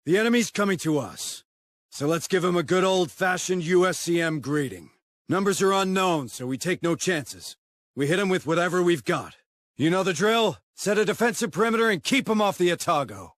The enemy's coming to us. So let's give him a good old-fashioned USCM greeting. Numbers are unknown, so we take no chances. We hit him with whatever we've got. You know the drill? Set a defensive perimeter and keep him off the Otago.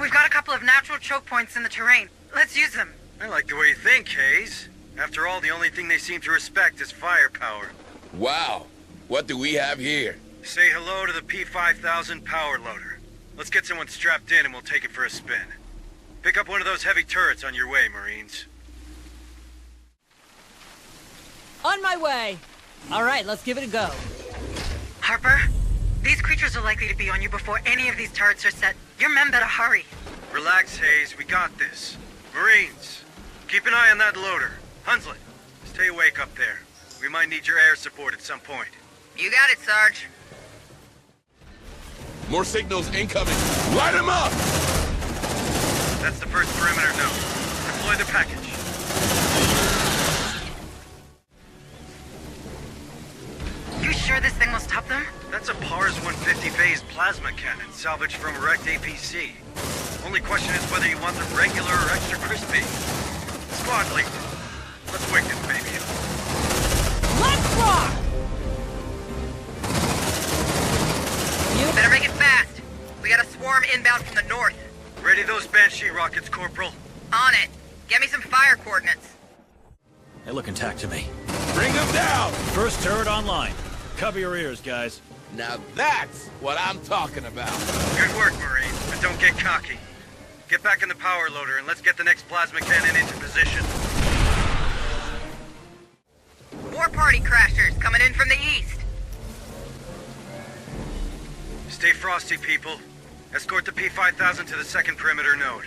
We've got a couple of natural choke points in the terrain. Let's use them. I like the way you think, Hayes. After all, the only thing they seem to respect is firepower. Wow. What do we have here? Say hello to the P5000 power loader. Let's get someone strapped in and we'll take it for a spin. Pick up one of those heavy turrets on your way, Marines. On my way! Alright, let's give it a go. Harper, these creatures are likely to be on you before any of these turrets are set. Your men better hurry. Relax, Hayes. We got this. Marines, keep an eye on that loader. Hunslet, stay awake up there. We might need your air support at some point. You got it, Sarge. More signals incoming. Light 'em up! That's the first perimeter node. Deploy the package. You sure this thing will stop them? That's a PARS 150 phase plasma cannon salvaged from a wrecked APC. Only question is whether you want them regular or extra crispy. Squad lead. Let's wing this baby. Let's rock! You better make it fast. We got a swarm inbound from the north. Ready those Banshee rockets, Corporal. On it. Get me some fire coordinates. They look intact to me. Bring them down! First turret online. Cover your ears, guys. Now that's what I'm talking about. Good work, Marines, but don't get cocky. Get back in the power loader and let's get the next plasma cannon into position. More party crashers coming in from the east. Stay frosty, people. Escort the P5000 to the second perimeter node.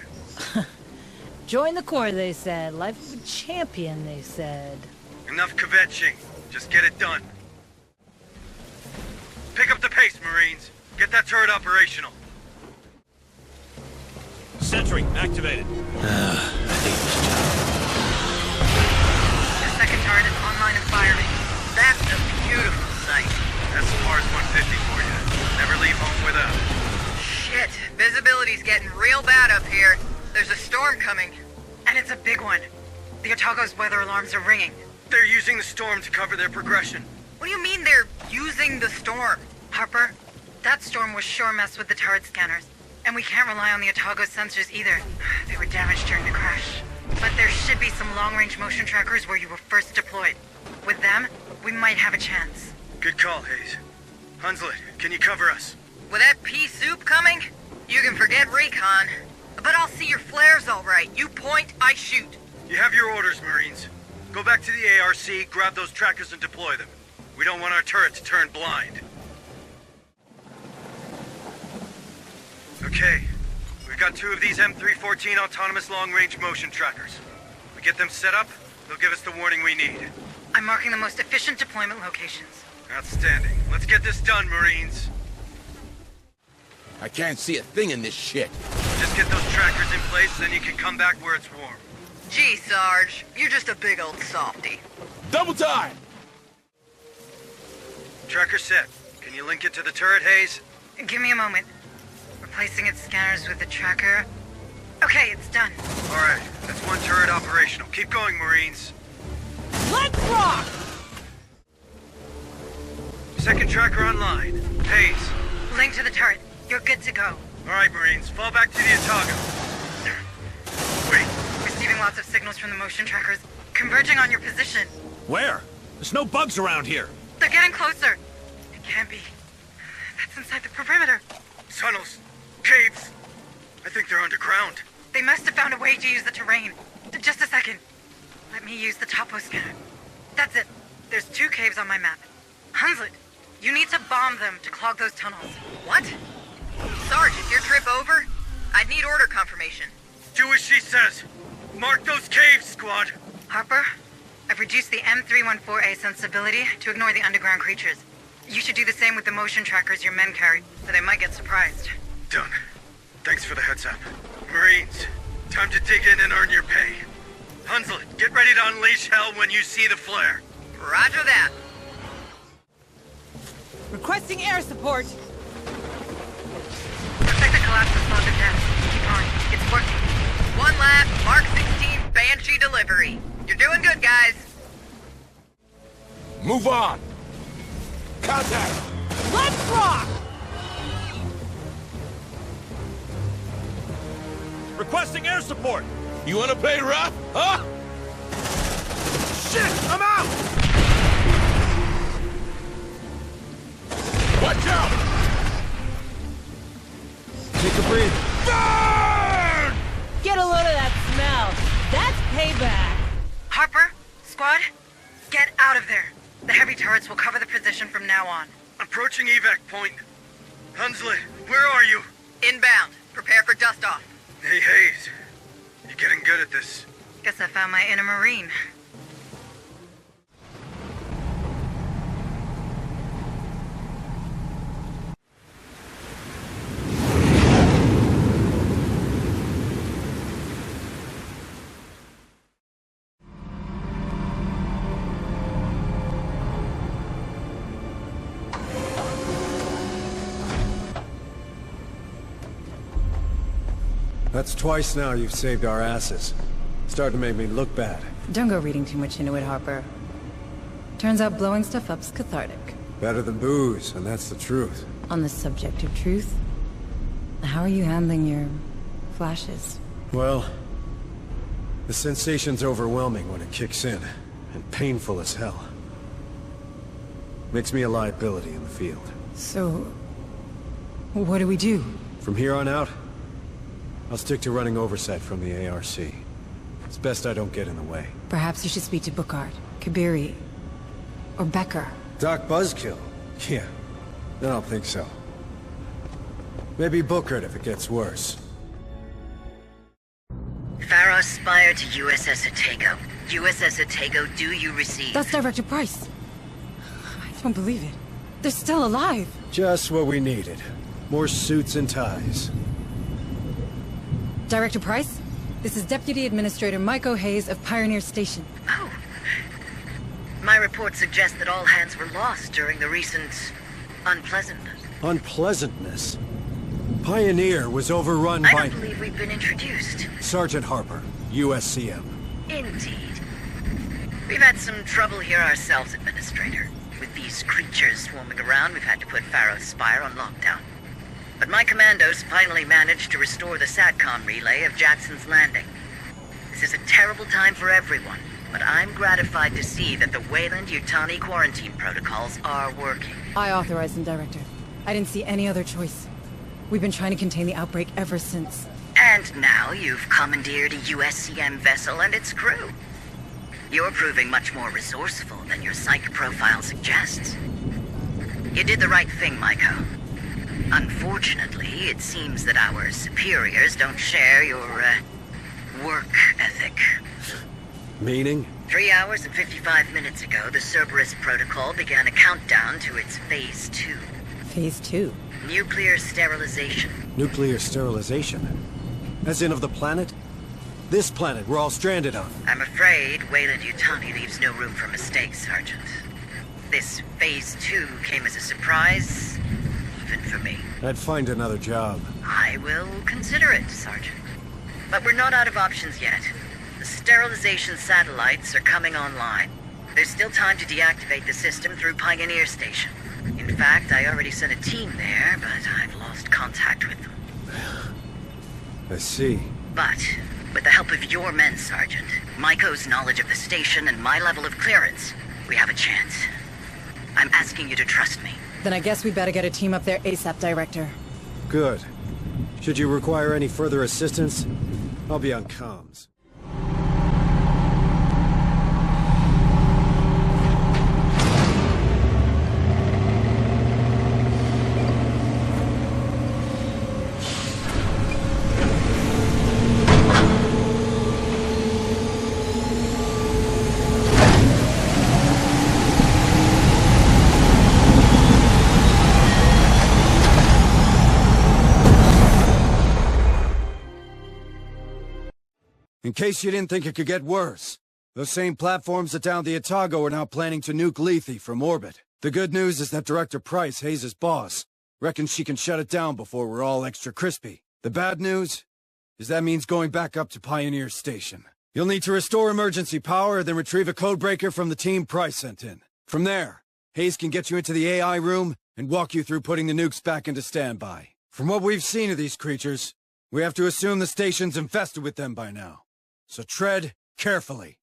Join the Corps, they said. Life of a champion, they said. Enough kvetching. Just get it done. Pick up the pace, Marines. Get that turret operational. Sentry activated. The second turret is online and firing. That's a beautiful sight. That's PARS 150 for you. Never leave home without. Shit, visibility's getting real bad up here. There's a storm coming. And it's a big one. The Otago's weather alarms are ringing. They're using the storm to cover their progression. What do you mean they're using the storm? Harper, that storm was sure mess with the turret scanners. And we can't rely on the Otago's sensors either. They were damaged during the crash. But there should be some long-range motion trackers where you were first deployed. With them, we might have a chance. Good call, Hayes. Hunslet, can you cover us? With that pea soup coming, you can forget recon. But I'll see your flares all right. You point, I shoot. You have your orders, Marines. Go back to the ARC, grab those trackers and deploy them. We don't want our turret to turn blind. Okay, we've got 2 of these M314 autonomous long-range motion trackers. We get them set up, they'll give us the warning we need. I'm marking the most efficient deployment locations. Outstanding. Let's get this done, Marines. I can't see a thing in this shit. Just get those trackers in place, then you can come back where it's warm. Gee, Sarge, you're just a big old softy. Double time! Tracker set. Can you link it to the turret, Hayes? Give me a moment. Replacing its scanners with the tracker. Okay, it's done. All right, that's 1 turret operational. Keep going, Marines. Let's rock! Second tracker online. Hayes. Link to the turret. You're good to go. All right, Marines, fall back to the Otago. Wait, Receiving lots of signals from the motion trackers. Converging on your position. Where? There's no bugs around here. They're getting closer. It can't be. That's inside the perimeter. tunnels, caves. I think they're underground. They must have found a way to use the terrain. Just a second. Let me use the topo scanner. That's it. There's 2 caves on my map. Hunslet, you need to bomb them to clog those tunnels. What? Sarge, is your trip over? I'd need order confirmation. Do as she says. Mark those caves, squad. Harper, I've reduced the M314A sensibility to ignore the underground creatures. You should do the same with the motion trackers your men carry, or they might get surprised. Done. Thanks for the heads up. Marines, time to dig in and earn your pay. Hunslet, get ready to unleash hell when you see the flare. Roger that. Requesting air support. Looks like the collapse has slowed them down. Keep going. It's working. One lap, Mark 16 Banshee delivery. You're doing good, guys. Move on! Contact! Let's rock! Requesting air support! You wanna play rough, huh? Shit! I'm out! Watch out! Take a breather. Burn! Get a load of that smell. That's payback. Harper, squad, get out of there. The heavy turrets will cover the position from now on. Approaching evac point. Hunslet, where are you? Inbound. Prepare for dust off. Hey, Hayes. You're getting good at this. Guess I found my inner Marine. That's twice now you've saved our asses. Starting to make me look bad. Don't go reading too much into it, Harper. Turns out blowing stuff up's cathartic. Better than booze, and that's the truth. On the subject of truth, how are you handling your flashes? Well, the sensation's overwhelming when it kicks in, and painful as hell. Makes me a liability in the field. So, what do we do? From here on out, I'll stick to running oversight from the ARC. It's best I don't get in the way. Perhaps you should speak to Bookard, Kabiri, or Becker. Doc Buzzkill? Yeah, I don't think so. Maybe Bookard if it gets worse. Pharaoh Spire to USS Otago. USS Otago, do you receive? That's Director Price. I don't believe it. They're still alive. Just what we needed. More suits and ties. Director Price, this is Deputy Administrator Mike Hayes of Pioneer Station. Oh. My report suggests that all hands were lost during the recent unpleasantness. Unpleasantness? Pioneer was overrun I by... don't believe we've been introduced. Sergeant Harper, USCM. Indeed. We've had some trouble here ourselves, Administrator. With these creatures swarming around, we've had to put Pharaoh Spire on lockdown. But my commandos finally managed to restore the SATCOM relay of Jackson's Landing. This is a terrible time for everyone, but I'm gratified to see that the Weyland-Yutani quarantine protocols are working. I authorized them, Director. I didn't see any other choice. We've been trying to contain the outbreak ever since. And now you've commandeered a USCM vessel and its crew. You're proving much more resourceful than your psych profile suggests. You did the right thing, Maiko. Unfortunately, it seems that our superiors don't share your, work ethic. Meaning? 3 hours and 55 minutes ago, the Cerberus Protocol began a countdown to its Phase 2. Phase 2? Nuclear sterilization. Nuclear sterilization? As in of the planet? This planet we're all stranded on. I'm afraid Weyland-Yutani leaves no room for mistakes, Sergeant. This Phase 2 came as a surprise, even for me. I'd find another job. I will consider it, Sergeant. But we're not out of options yet. The sterilization satellites are coming online. There's still time to deactivate the system through Pioneer Station. In fact, I already sent a team there, but I've lost contact with them. I see. But, with the help of your men, Sergeant, Maiko's knowledge of the station and my level of clearance, we have a chance. I'm asking you to trust me. Then I guess we better get a team up there ASAP, Director. Good. Should you require any further assistance, I'll be on comms. In case you didn't think it could get worse, those same platforms that downed the Otago are now planning to nuke Lethe from orbit. The good news is that Director Price, Hayes' boss, reckons she can shut it down before we're all extra crispy. The bad news is that means going back up to Pioneer Station. You'll need to restore emergency power, then retrieve a codebreaker from the team Price sent in. From there, Hayes can get you into the AI room and walk you through putting the nukes back into standby. From what we've seen of these creatures, we have to assume the station's infested with them by now. So tread carefully.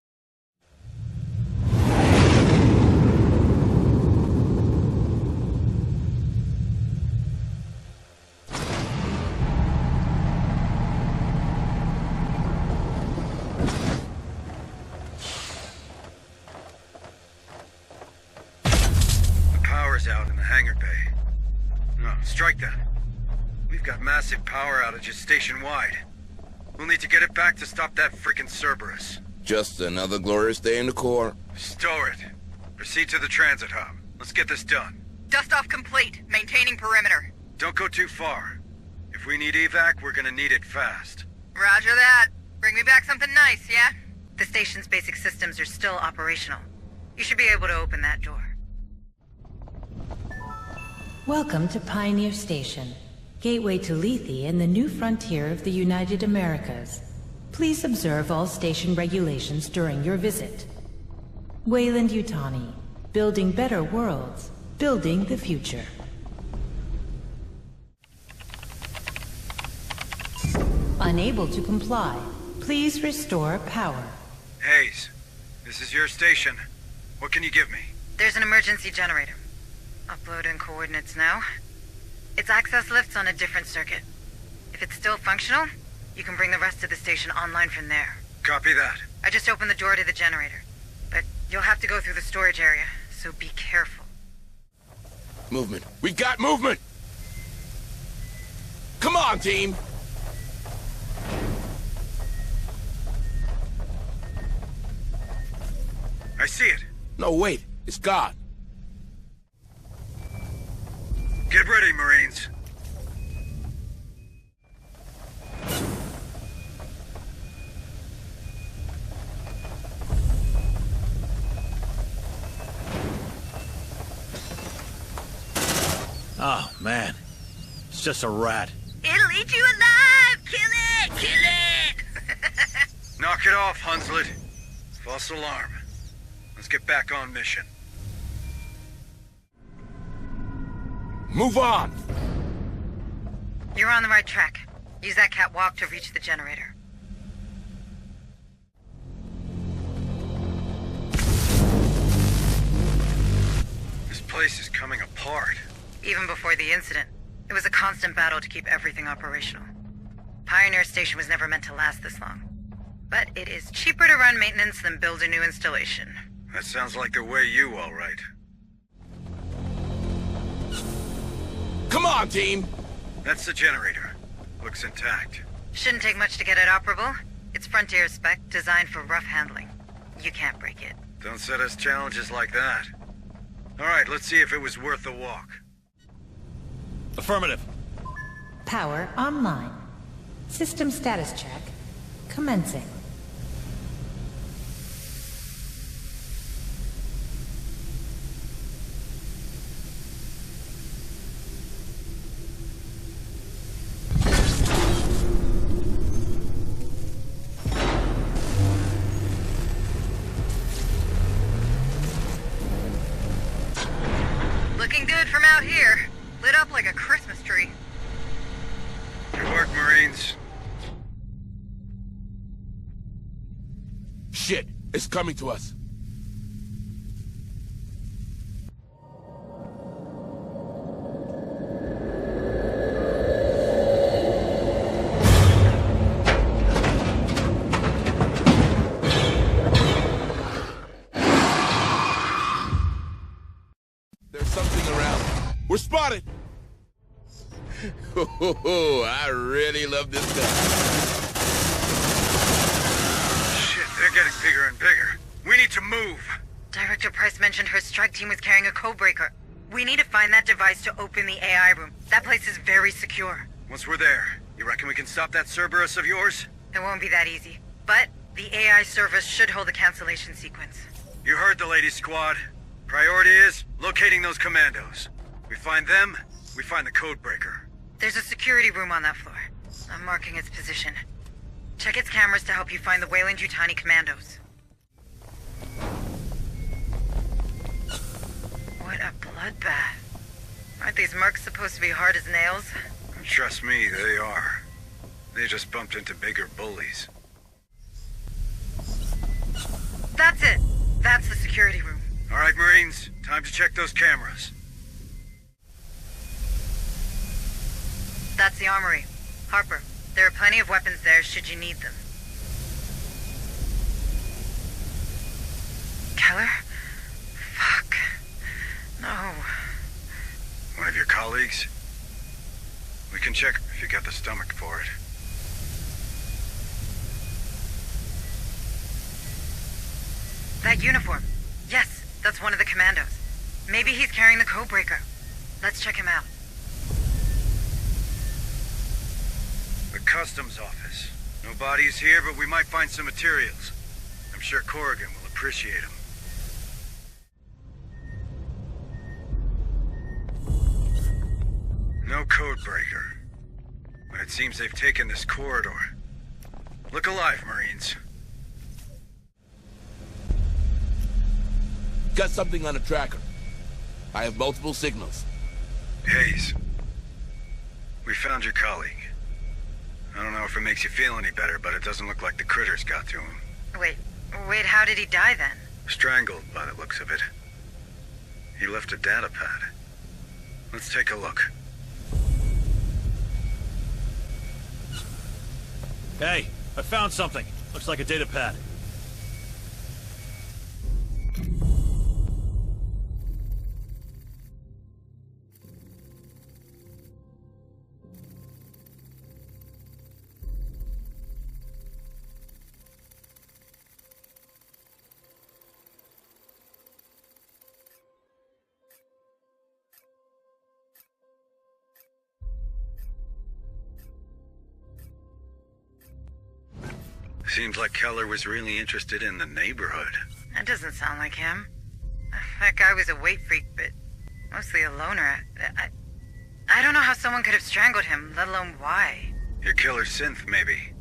Out in the hangar bay. No, strike that. We've got massive power outages station-wide. We'll need to get it back to stop that frickin' Cerberus. Just another glorious day in the Corps. Stow it. Proceed to the transit hub. Let's get this done. Dust-off complete. Maintaining perimeter. Don't go too far. If we need evac, we're gonna need it fast. Roger that. Bring me back something nice, yeah? The station's basic systems are still operational. You should be able to open that door. Welcome to Pioneer Station, gateway to Lethe and the new frontier of the United Americas. Please observe all station regulations during your visit. Weyland-Yutani, building better worlds, building the future. Unable to comply, please restore power. Hayes, this is your station. What can you give me? There's an emergency generator. Uploading coordinates now. It's access lifts on a different circuit. If it's still functional, you can bring the rest of the station online from there. Copy that. I just opened the door to the generator, but you'll have to go through the storage area, so be careful. Movement. We got movement! Come on, team! I see it. No, wait. It's God. Get ready, Marines. Oh, man. It's just a rat. It'll eat you alive! Kill it! Kill it! Knock it off, Hunslet. False alarm. Let's get back on mission. Move on! You're on the right track. Use that catwalk to reach the generator. This place is coming apart. Even before the incident, it was a constant battle to keep everything operational. Pioneer Station was never meant to last this long. But it is cheaper to run maintenance than build a new installation. That sounds like the way you, all right. Come on, team! That's the generator. Looks intact. Shouldn't take much to get it operable. It's Frontier spec, designed for rough handling. You can't break it. Don't set us challenges like that. All right, let's see if it was worth the walk. Affirmative. Power online. System status check commencing. Looking good from out here. Lit up like a Christmas tree. Good work, Marines. Shit! It's coming to us. There's something around. We're spotted! I really love this guy. Shit, they're getting bigger and bigger. We need to move. Director Price mentioned her strike team was carrying a codebreaker. We need to find that device to open the AI room. That place is very secure. Once we're there, you reckon we can stop that Cerberus of yours? It won't be that easy. But the AI service should hold a cancellation sequence. You heard the lady, squad. Priority is locating those commandos. We find them, we find the codebreaker. There's a security room on that floor. I'm marking its position. Check its cameras to help you find the Weyland-Yutani commandos. What a bloodbath. Aren't these mercs supposed to be hard as nails? Trust me, they are. They just bumped into bigger bullies. That's it. That's the security room. All right, Marines. Time to check those cameras. That's the armory. Harper, there are plenty of weapons there should you need them. Keller? Fuck. No. One of your colleagues? We can check if you got the stomach for it. That uniform. Yes, that's one of the commandos. Maybe he's carrying the codebreaker. Let's check him out. The customs office. No bodies here, but we might find some materials. I'm sure Corrigan will appreciate them. No codebreaker. But it seems they've taken this corridor. Look alive, Marines. Got something on a tracker. I have multiple signals. Hayes. We found your colleague. I don't know if it makes you feel any better, but it doesn't look like the critters got to him. Wait, how did he die then? Strangled by the looks of it. He left a data pad. Let's take a look. Hey, I found something. Looks like a data pad. Seems like Keller was really interested in the neighborhood. That doesn't sound like him. That guy was a weight freak, but mostly a loner. I don't know how someone could have strangled him, let alone why. Your killer synth, maybe.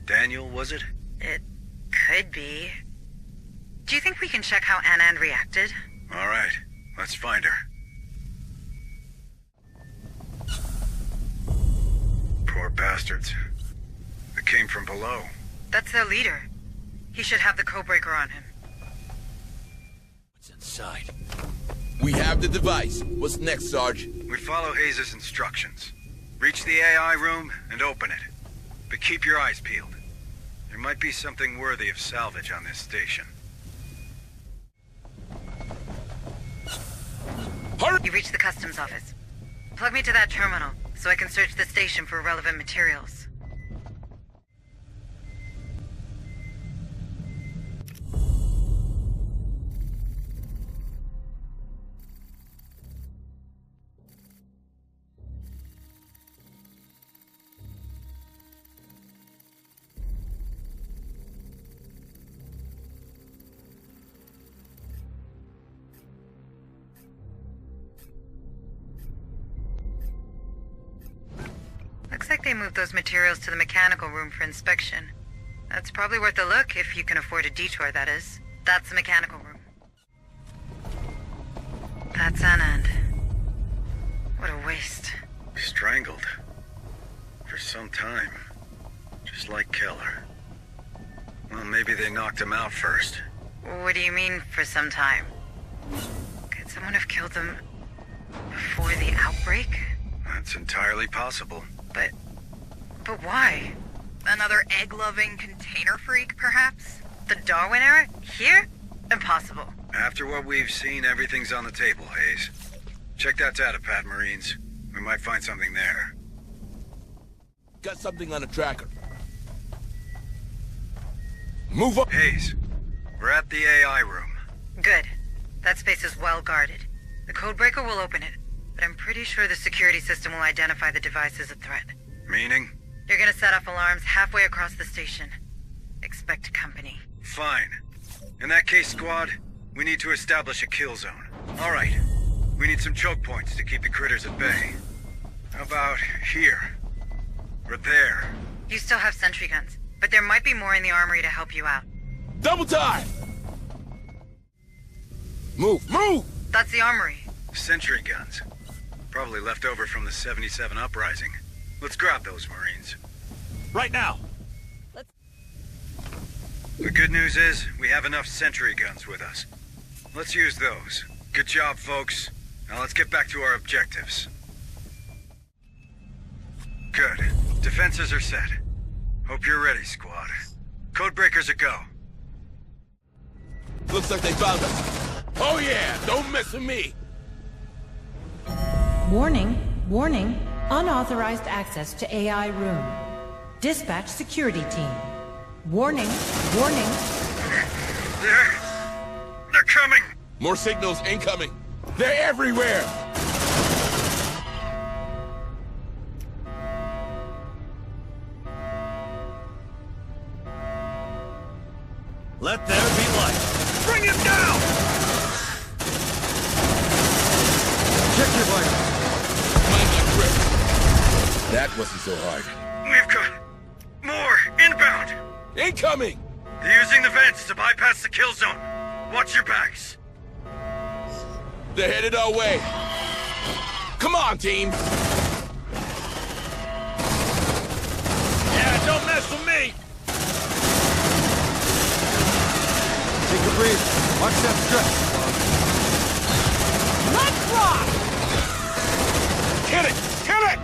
Daniel, was it? It could be. Do you think we can check how Anand reacted? All right, let's find her. Poor bastards. They came from below. That's their leader. He should have the codebreaker on him. What's inside? We have the device. What's next, Sarge? We follow Hayes' instructions. Reach the AI room and open it. But keep your eyes peeled. There might be something worthy of salvage on this station. Hurry! You reached the customs office. Plug me to that terminal so I can search the station for relevant materials. Looks like they moved those materials to the mechanical room for inspection. That's probably worth a look, if you can afford a detour, that is. That's the mechanical room. That's Anand. What a waste. Strangled. For some time. Just like Keller. Well, maybe they knocked him out first. What do you mean, for some time? Could someone have killed them before the outbreak? That's entirely possible. But why? Another egg-loving container freak, perhaps? The Darwin era? Here? Impossible. After what we've seen, everything's on the table, Hayes. Check that data pad, Marines. We might find something there. Got something on a tracker. Move up! Hayes, we're at the AI room. Good. That space is well guarded. The codebreaker will open it, but I'm pretty sure the security system will identify the device as a threat. Meaning? You're gonna set off alarms halfway across the station. expect company. Fine. In that case, squad, we need to establish a kill zone. Alright. We need some choke points to keep the critters at bay. How about here? Or there? You still have sentry guns, but there might be more in the armory to help you out. Double time! Move, move! That's the armory. Sentry guns. Probably left over from the 77 uprising. Let's grab those Marines. Right now! The good news is, we have enough sentry guns with us. Let's use those. Good job, folks. Now let's get back to our objectives. Good. Defenses are set. Hope you're ready, squad. Codebreakers a go. Looks like they found us. Oh yeah, don't mess with me! Warning, warning. Unauthorized access to AI room. Dispatch security team. Warning, warning. They're coming! More signals incoming. They're everywhere! Let there be light. Bring him down! Check your vitals. Mind my grip. That wasn't so hard. We've got more inbound! Incoming! They're using the vents to bypass the kill zone. Watch your backs. They're headed our way. Come on, team! Yeah, don't mess with me! Take a breather. Watch that stretch. Let's rock! Hit it! Hit it!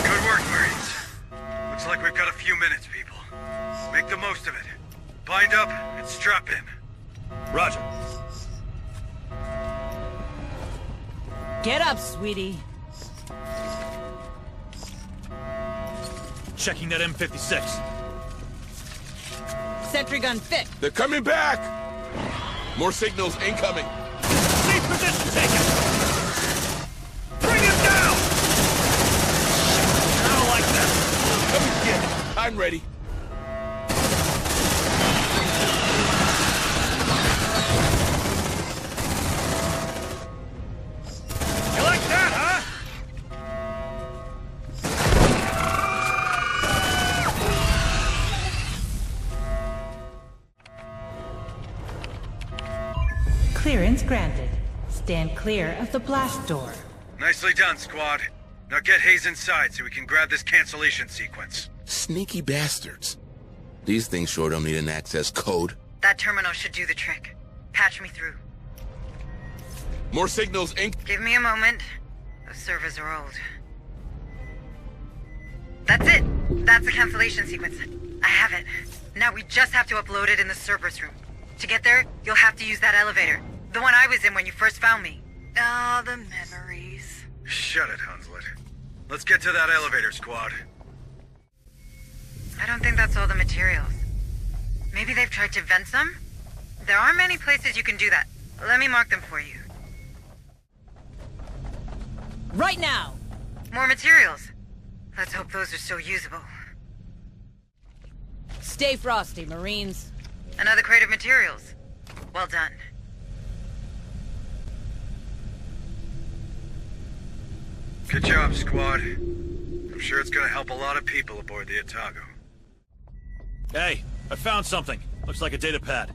Good work, Marines. Looks like we've got a few minutes, people. Make the most of it. Bind up and strap in. Roger. Get up, sweetie. Checking that M56. Sentry gun fit. They're coming back! More signals incoming. Safe position taken! Bring him down! I don't like that. Come and get it. I'm ready. You like that, huh? Clearance granted. Stand clear of the blast door. Nicely done, squad. Now get Hayes inside so we can grab this cancellation sequence. Sneaky bastards. These things sure don't need an access code. That terminal should do the trick. Patch me through. More signals Give me a moment. Those servers are old. That's it! That's the cancellation sequence. I have it. Now we just have to upload it in the Cerberus room. To get there, you'll have to use that elevator. The one I was in when you first found me. Ah, the memories. Shut it, Hunslet. Let's get to that elevator, squad. I don't think that's all the materials. Maybe they've tried to vent some? There aren't many places you can do that. Let me mark them for you. Right now. More materials. Let's hope those are still usable. Stay frosty, Marines. Another crate of materials. Well done. Good job, squad. I'm sure it's gonna help a lot of people aboard the Otago. Hey, I found something. Looks like a data pad.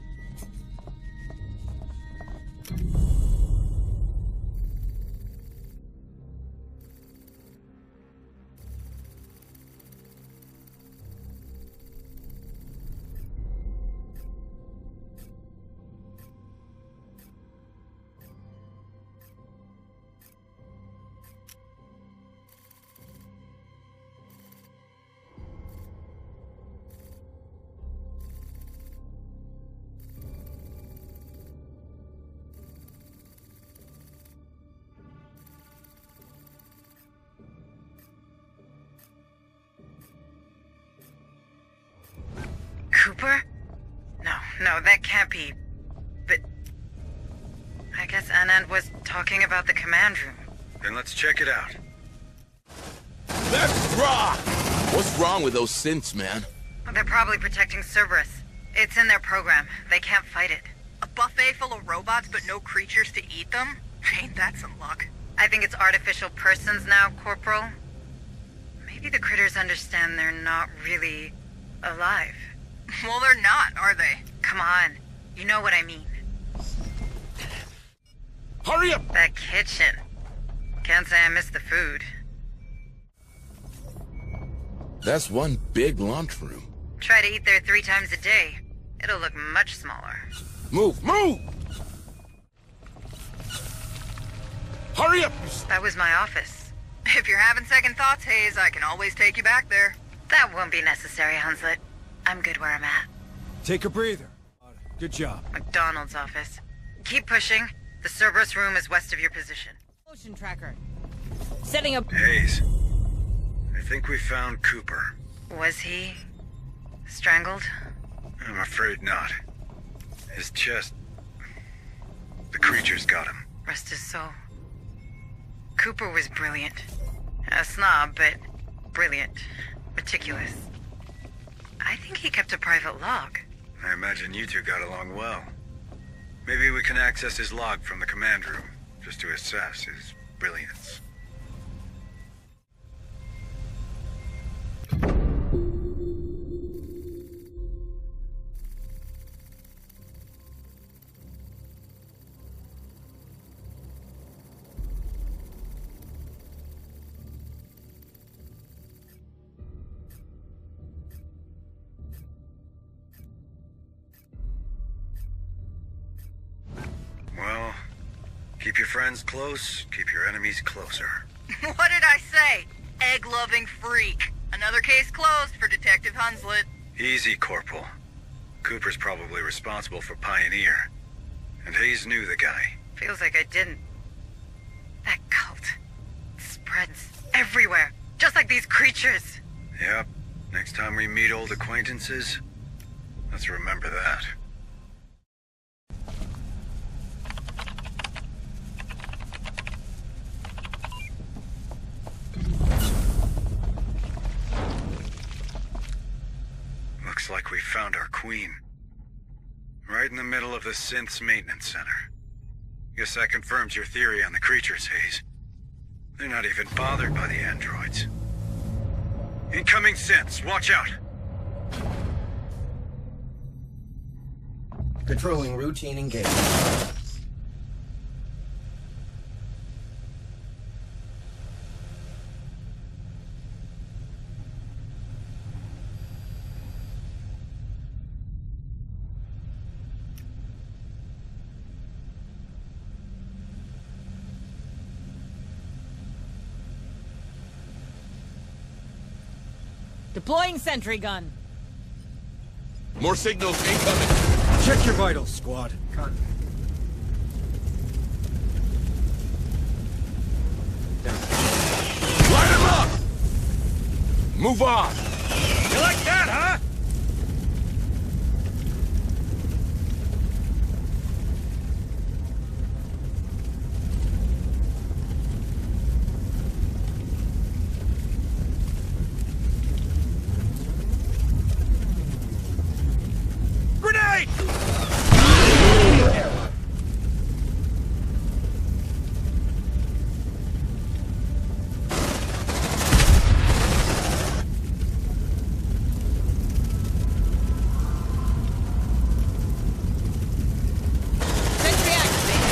Cooper? No, that can't be. But I guess Anand was talking about the command room. Then let's check it out. Let's rock! What's wrong with those synths, man? They're probably protecting Cerberus. It's in their program. They can't fight it. A buffet full of robots but no creatures to eat them? Ain't that some luck? I think it's artificial persons now, Corporal. Maybe the critters understand they're not really alive. Well, they're not, are they? Come on. You know what I mean. Hurry up! That kitchen. Can't say I miss the food. That's one big lunchroom. Try to eat there 3 times a day. It'll look much smaller. Move, move! Hurry up! That was my office. If you're having second thoughts, Hayes, I can always take you back there. That won't be necessary, Hunslet. I'm good where I'm at. Take a breather. Good job. McDonald's office. Keep pushing. The Cerberus room is west of your position. Motion tracker. Setting up. Hayes, I think we found Cooper. Was he strangled? I'm afraid not. His chest... The creature's got him. Rest his soul. Cooper was brilliant. A snob, but brilliant. Meticulous. I think he kept a private log. I imagine you two got along well. Maybe we can access his log from the command room, just to assess his brilliance. Well, keep your friends close, keep your enemies closer. What did I say? Egg-loving freak. Another case closed for Detective Hunslet. Easy, Corporal. Cooper's probably responsible for Pioneer. And Hayes knew the guy. Feels like I didn't. That cult spreads everywhere, just like these creatures. Yep. Next time we meet old acquaintances, let's remember that. Looks like we found our queen. Right in the middle of the Synth's maintenance center. Guess that confirms your theory on the creatures, Hayes. They're not even bothered by the androids. Incoming Synths, watch out! Controlling routine engagement. Deploying sentry gun. More signals incoming. Check your vitals, squad. Light him up! Move on! You like that, huh? Grenade! Sentry activated.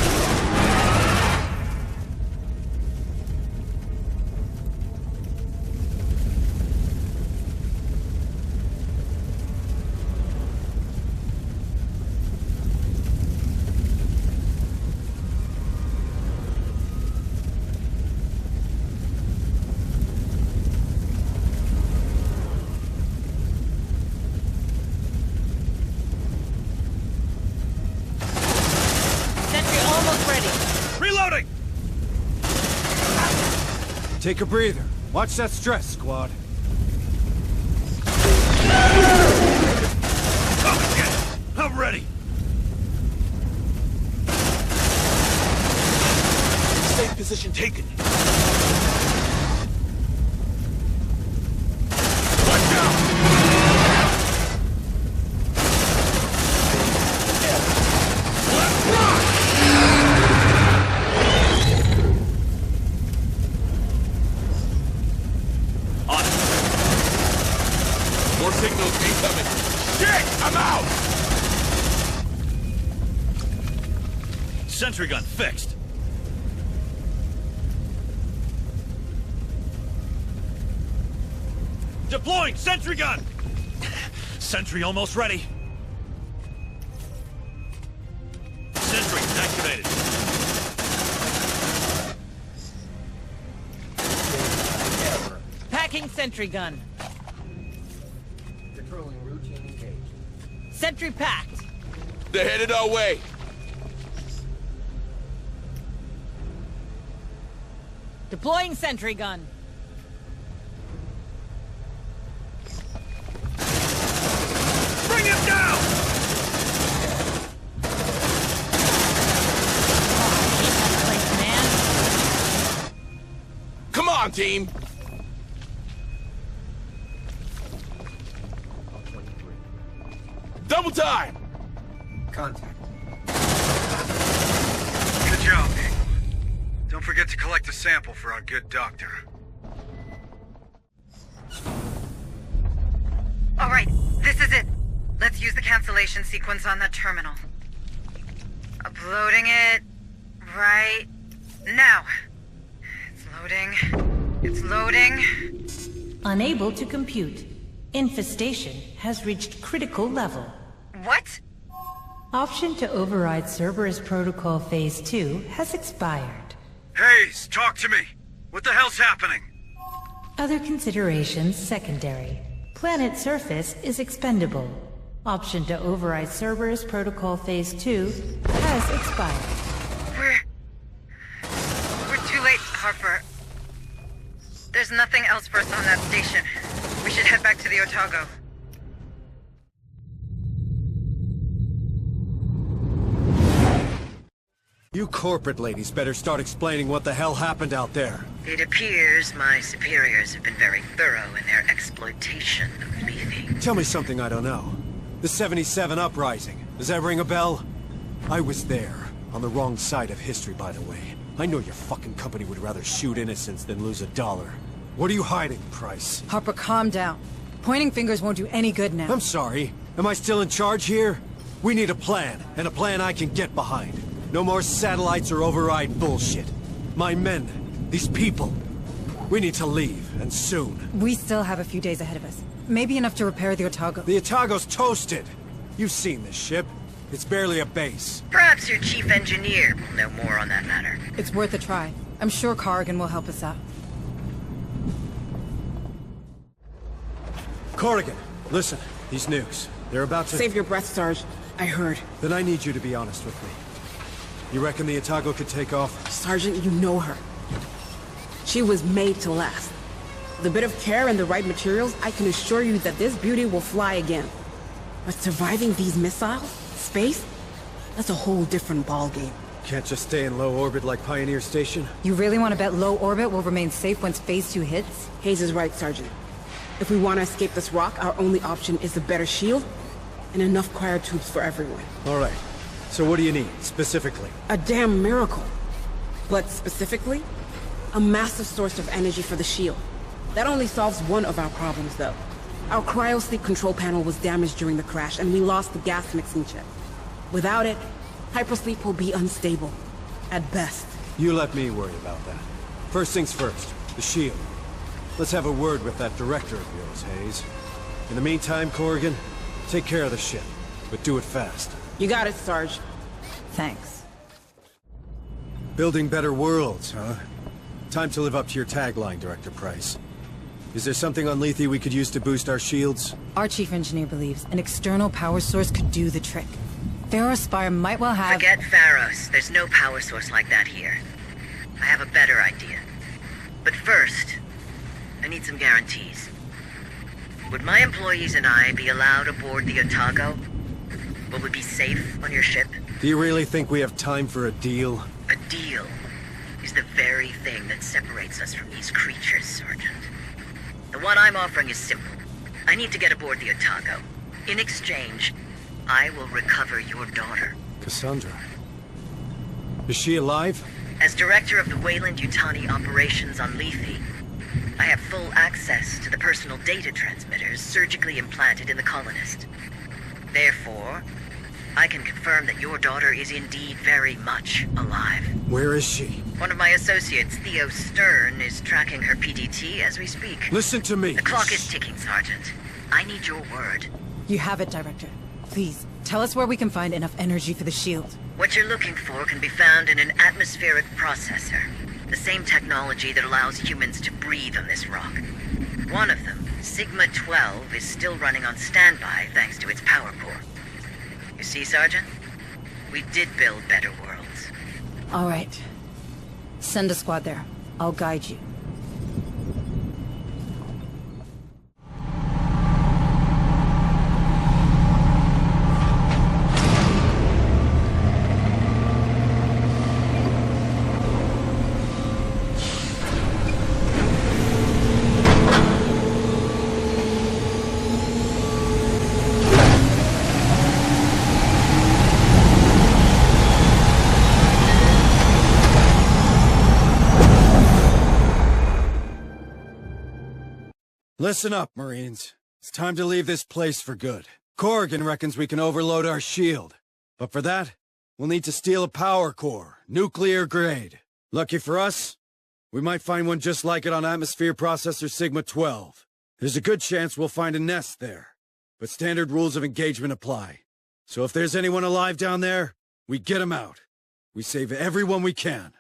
Sentry almost ready. Reloading! Take a breather. Watch that stress, squad. Come again! I'm ready! Safe position taken. Deploying sentry gun! Sentry almost ready. Sentry activated. Packing sentry gun. Controlling routine engaged. Sentry packed. They're headed our way. Deploying sentry gun. Bring him down! Place, man. Come on, team. Double time. Contact. Good job, Eagle. Don't forget to collect a sample for our good doctor. All right, this is it. Let's use the cancellation sequence on the terminal. Uploading it right now. It's loading. It's loading. Unable to compute. Infestation has reached critical level. What? Option to override Cerberus Protocol Phase 2 has expired. Hayes, talk to me. What the hell's happening? Other considerations secondary. Planet surface is expendable. Option to override Cerberus Protocol Phase 2 has expired. We're too late, Harper. There's nothing else for us on that station. We should head back to the Otago. You corporate ladies better start explaining what the hell happened out there. It appears my superiors have been very thorough in their exploitation of Lethe. Tell me something I don't know. The 77 Uprising. Does that ring a bell? I was there. On the wrong side of history, by the way. I know your fucking company would rather shoot innocents than lose $1. What are you hiding, Price? Harper, calm down. Pointing fingers won't do any good now. I'm sorry. Am I still in charge here? We need a plan, and a plan I can get behind. No more satellites or override bullshit. My men, these people, we need to leave, and soon. We still have a few days ahead of us. Maybe enough to repair the Otago. The Otago's toasted. You've seen this ship. It's barely a base. Perhaps your chief engineer will know more on that matter. It's worth a try. I'm sure Corrigan will help us out. Corrigan, listen. These nukes, they're about to... Save your breath, Sarge. I heard. Then I need you to be honest with me. You reckon the Otago could take off? Sergeant, you know her. She was made to last. With a bit of care and the right materials, I can assure you that this beauty will fly again. But surviving these missiles? Space? That's a whole different ballgame. Can't just stay in low orbit like Pioneer Station? You really want to bet low orbit will remain safe once Phase 2 hits? Hayes is right, Sergeant. If we want to escape this rock, our only option is a better shield and enough cryotubes for everyone. All right. So what do you need, specifically? A damn miracle. But specifically, a massive source of energy for the shield. That only solves one of our problems, though. Our cryosleep control panel was damaged during the crash, and we lost the gas mixing chip. Without it, hypersleep will be unstable. At best. You let me worry about that. First things first, the shield. Let's have a word with that director of yours, Hayes. In the meantime, Corrigan, take care of the ship. But do it fast. You got it, Sarge. Thanks. Building better worlds, huh? Time to live up to your tagline, Director Price. Is there something on Lethe we could use to boost our shields? Our chief engineer believes an external power source could do the trick. Pharos Spire might well have... Forget Pharos. There's no power source like that here. I have a better idea. But first, I need some guarantees. Would my employees and I be allowed aboard the Otago? Will we be safe on your ship? Do you really think we have time for a deal? A deal is the very thing that separates us from these creatures, Sergeant. The one I'm offering is simple. I need to get aboard the Otago. In exchange, I will recover your daughter. Cassandra? Is she alive? As director of the Weyland-Yutani operations on Lethe, I have full access to the personal data transmitters surgically implanted in the colonist. Therefore, I can confirm that your daughter is indeed very much alive. Where is she? One of my associates, Theo Stern, is tracking her PDT as we speak. Listen to me. The clock is ticking, Sergeant. I need your word. You have it, Director. Please, tell us where we can find enough energy for the shield. What you're looking for can be found in an atmospheric processor. The same technology that allows humans to breathe on this rock. One of them, Sigma-12, is still running on standby thanks to its power core. You see, Sergeant? We did build better worlds. All right. Send a squad there. I'll guide you. Listen up, Marines. It's time to leave this place for good. Corrigan reckons we can overload our shield. But for that, we'll need to steal a power core, nuclear grade. Lucky for us, we might find one just like it on Atmosphere Processor Sigma-12. There's a good chance we'll find a nest there. But standard rules of engagement apply. So if there's anyone alive down there, we get them out. We save everyone we can.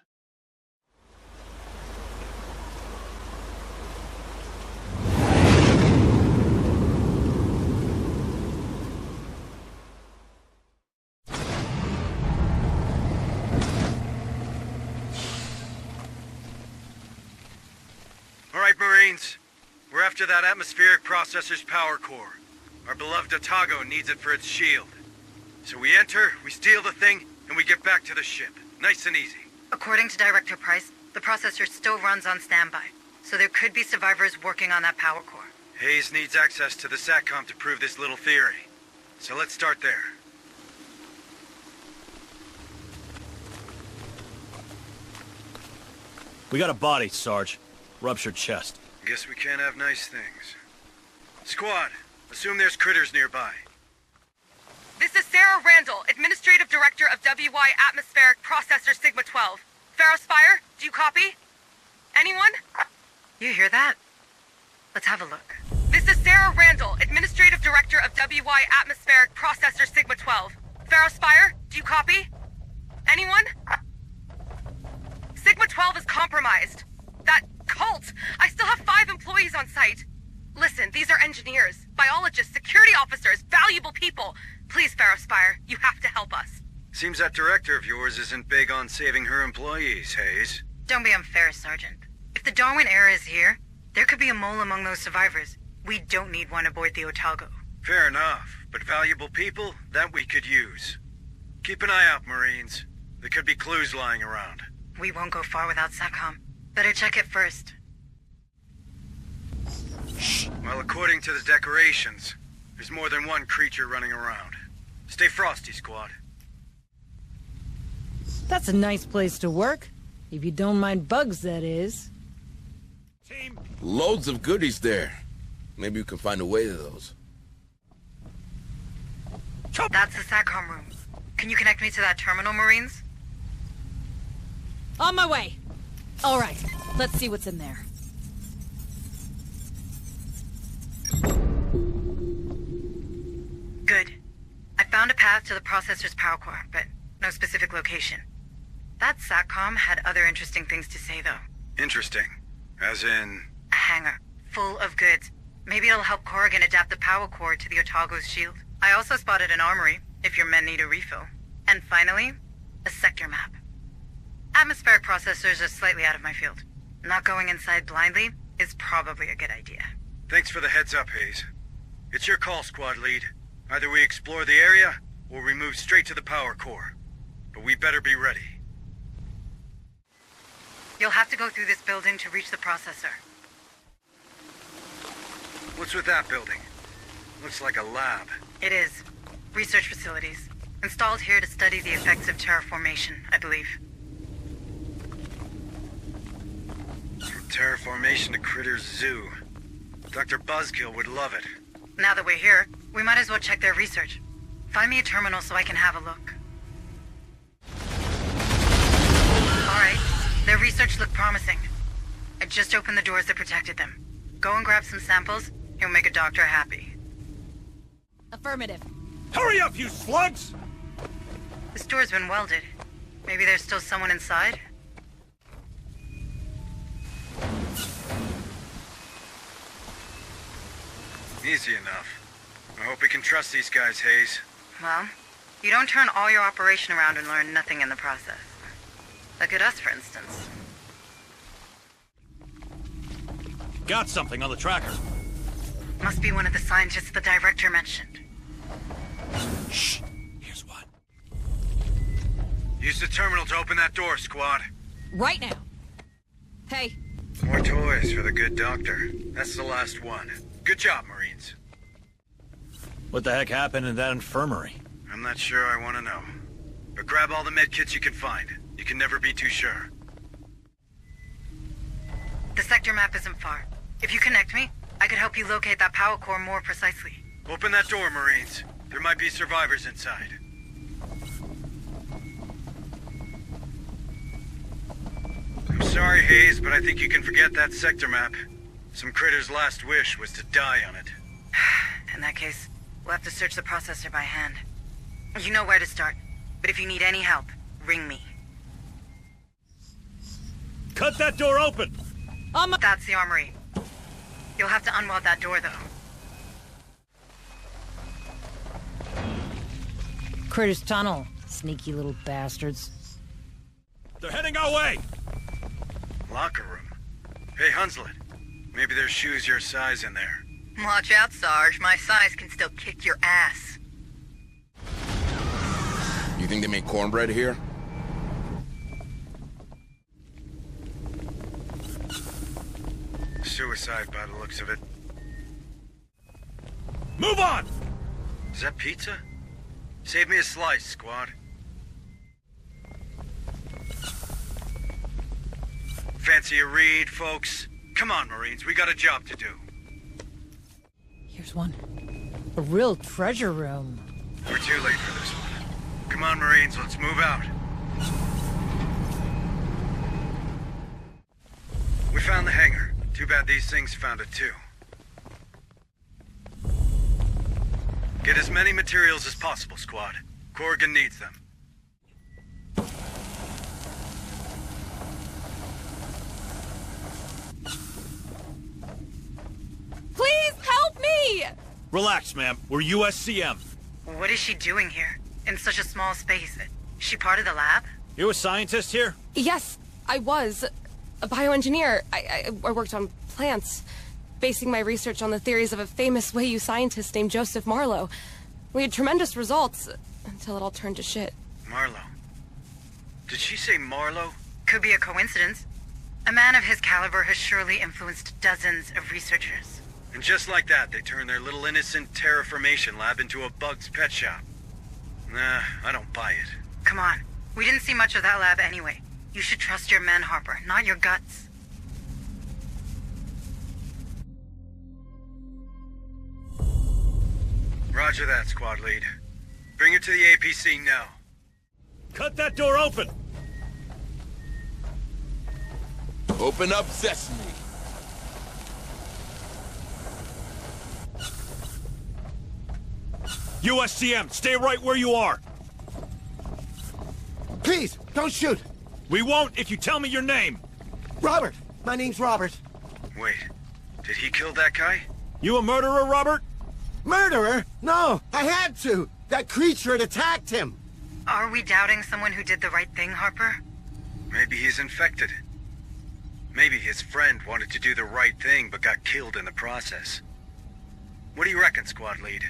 All right, Marines. We're after that atmospheric processor's power core. Our beloved Otago needs it for its shield. So we enter, we steal the thing, and we get back to the ship. Nice and easy. According to Director Price, the processor still runs on standby, so there could be survivors working on that power core. Hayes needs access to the SATCOM to prove this little theory. So let's start there. We got a body, Sarge. Ruptured chest. Guess we can't have nice things. Squad, assume there's critters nearby. This is Sarah Randall, Administrative Director of WY Atmospheric Processor Sigma-12. Pharaoh Spire, do you copy? Anyone? You hear that? Let's have a look. This is Sarah Randall, Administrative Director of WY Atmospheric Processor Sigma-12. Pharaoh Spire, do you copy? Anyone? Sigma-12 is compromised. That cult! I still have 5 employees on site. Listen, these are engineers, biologists, security officers, valuable people. Please, Pharaoh Spire, you have to help us. Seems that director of yours isn't big on saving her employees, Hayes. Don't be unfair, Sergeant. If the Darwin era is here, there could be a mole among those survivors. We don't need one aboard the Otago. Fair enough, but valuable people, that we could use. Keep an eye out, Marines. There could be clues lying around. We won't go far without SATCOM. Better check it first. Well, according to the decorations, there's more than one creature running around. Stay frosty, squad. That's a nice place to work. If you don't mind bugs, that is. Team. Loads of goodies there. Maybe we can find a way to those. That's the SATCOM room. Can you connect me to that terminal, Marines? On my way. All right, let's see what's in there. Good. I found a path to the processor's power core, but no specific location. That SATCOM had other interesting things to say, though. Interesting. As in... A hangar, full of goods. Maybe it'll help Corrigan adapt the power core to the Otago's shield. I also spotted an armory, if your men need a refill. And finally, a sector map. Atmospheric processors are slightly out of my field. Not going inside blindly is probably a good idea. Thanks for the heads up, Hayes. It's your call, squad lead. Either we explore the area, or we move straight to the power core. But we better be ready. You'll have to go through this building to reach the processor. What's with that building? Looks like a lab. It is. Research facilities. Installed here to study the effects of terraformation, I believe. From terraformation to Critters Zoo. Dr. Buzzkill would love it. Now that we're here, we might as well check their research. Find me a terminal so I can have a look. Alright, Their research looked promising. I just opened the doors that protected them. Go and grab some samples. You'll make a doctor happy. Affirmative. Hurry up, you slugs! This door's been welded. Maybe there's still someone inside? Easy enough. I hope we can trust these guys, Hayes. Well, you don't turn all your operation around and learn nothing in the process. Look at us, for instance. Got something on the tracker. Must be one of the scientists the director mentioned. Shh. Here's one. Use the terminal to open that door, squad. Right now. Hey. More toys for the good doctor. That's the last one. Good job, Marines. What the heck happened in that infirmary? I'm not sure I want to know. But grab all the med kits you can find. You can never be too sure. The sector map isn't far. If you connect me, I could help you locate that power core more precisely. Open that door, Marines. There might be survivors inside. I'm sorry, Hayes, but I think you can forget that sector map. Some critter's last wish was to die on it. In that case, we'll have to search the processor by hand. You know where to start, but if you need any help, ring me. Cut that door open! That's the armory. You'll have to unweld that door, though. Critters Tunnel, sneaky little bastards. They're heading our way! Locker room. Hey, Hunslet. Maybe there's shoes your size in there. Watch out, Sarge. My size can still kick your ass. You think they make cornbread here? Suicide by the looks of it. Move on! Is that pizza? Save me a slice, squad. Fancy a read, folks? Come on, Marines, we got a job to do. Here's one. A real treasure room. We're too late for this one. Come on, Marines, let's move out. We found the hangar. Too bad these things found it too. Get as many materials as possible, squad. Corrigan needs them. Please help me! Relax, ma'am. We're USCM. What is she doing here? In such a small space? Is she part of the lab? You a scientist here? Yes, I was. A bioengineer. I worked on plants, basing my research on the theories of a famous Wei-Yu scientist named Joseph Marlowe. We had tremendous results, until it all turned to shit. Marlowe. Did she say Marlowe? Could be a coincidence. A man of his caliber has surely influenced dozens of researchers. And just like that, they turned their little innocent terraformation lab into a bug's pet shop. Nah, I don't buy it. Come on. We didn't see much of that lab anyway. You should trust your men, Harper, not your guts. Roger that, squad lead. Bring it to the APC now. Cut that door open! Open up sesame. USCM, stay right where you are! Please, don't shoot! We won't if you tell me your name! Robert! My name's Robert. Wait, did he kill that guy? You a murderer, Robert? Murderer? No, I had to! That creature had attacked him! Are we doubting someone who did the right thing, Harper? Maybe he's infected. Maybe his friend wanted to do the right thing but got killed in the process. What do you reckon, squad lead?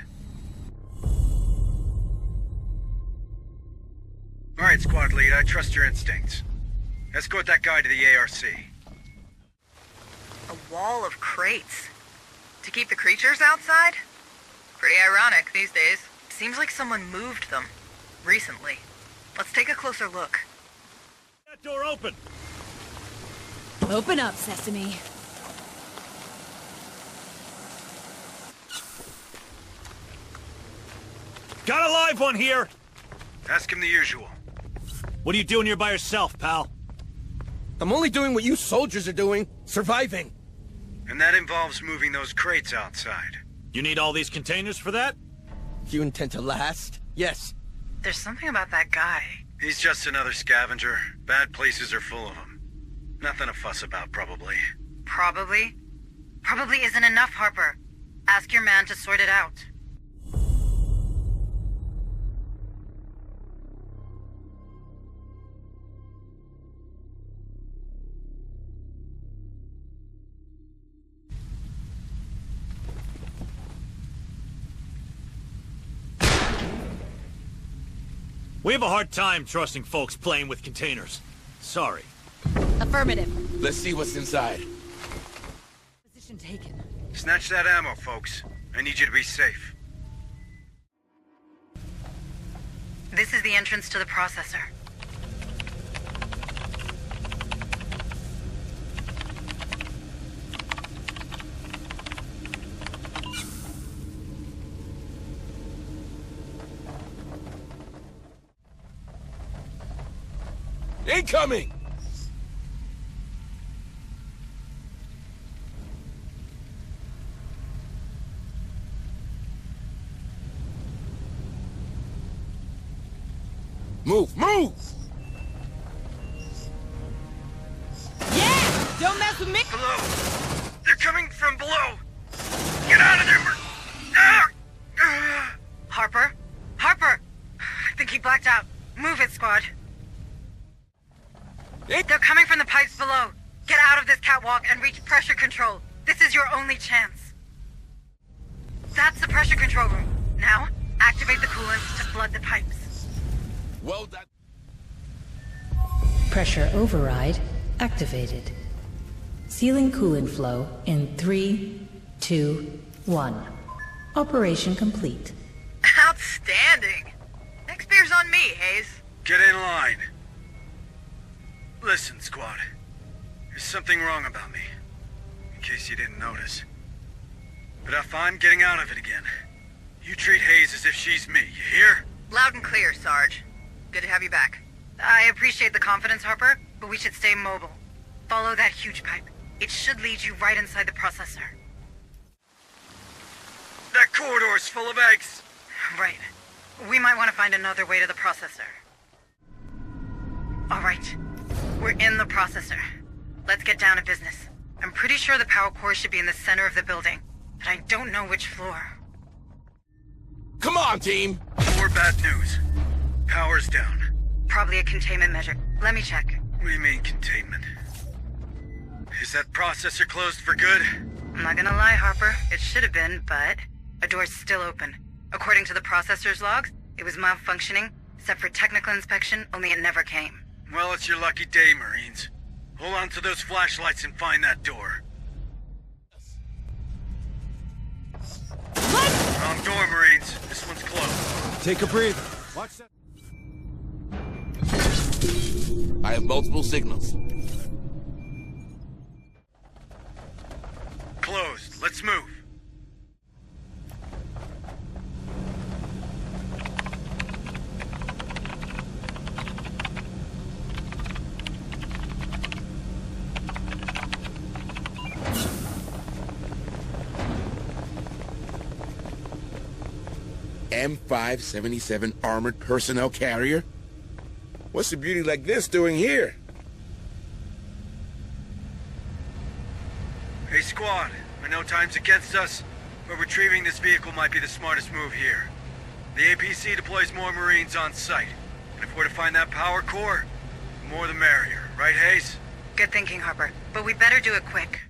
Alright, squad lead, I trust your instincts. Escort that guy to the ARC. A wall of crates. To keep the creatures outside? Pretty ironic these days. Seems like someone moved them. Recently. Let's take a closer look. That door open! Open up, Sesame. Got a live one here! Ask him the usual. What are you doing here by yourself, pal? I'm only doing what you soldiers are doing, surviving. And that involves moving those crates outside. You need all these containers for that? You intend to last? Yes. There's something about that guy. He's just another scavenger. Bad places are full of them. Nothing to fuss about, probably. Probably? Probably isn't enough, Harper. Ask your man to sort it out. We have a hard time trusting folks playing with containers. Sorry. Affirmative. Let's see what's inside. Position taken. Snatch that ammo, folks. I need you to be safe. This is the entrance to the processor. Incoming! Move, move! Yeah! Don't mess with me! Below! They're coming from below! Get out of there! Harper? Harper! I think he blacked out. Move it, squad. They're coming from the pipes below. Get out of this catwalk and reach pressure control. This is your only chance. That's the pressure control room. Now, activate the coolant to flood the pipes. Well done. Pressure override activated. Sealing coolant flow in 3, 2, 1. Operation complete. Outstanding. Next beer's on me, Hayes. Get in line. Listen, squad. There's something wrong about me. In case you didn't notice. But if I'm getting out of it again, you treat Hayes as if she's me, you hear? Loud and clear, Sarge. Good to have you back. I appreciate the confidence, Harper, but we should stay mobile. Follow that huge pipe. It should lead you right inside the processor. That corridor's full of eggs. Right. We might want to find another way to the processor. All right. We're in the processor. Let's get down to business. I'm pretty sure the power core should be in the center of the building, but I don't know which floor. Come on, team! More bad news. Power's down. Probably a containment measure. Let me check. What do you mean, containment? Is that processor closed for good? I'm not gonna lie, Harper. It should have been, but a door's still open. According to the processor's logs, it was malfunctioning, except for technical inspection, only it never came. Well, it's your lucky day, Marines. Hold on to those flashlights and find that door. What? Wrong door, Marines. This one's closed. Take a breather. Watch that. I have multiple signals. Closed. Let's move. M577 armored personnel carrier? What's a beauty like this doing here? Hey, squad. I know time's against us, but retrieving this vehicle might be the smartest move here. The APC deploys more Marines on site. And if we're to find that power core, the more the merrier. Right, Hayes? Good thinking, Harper. But we better do it quick.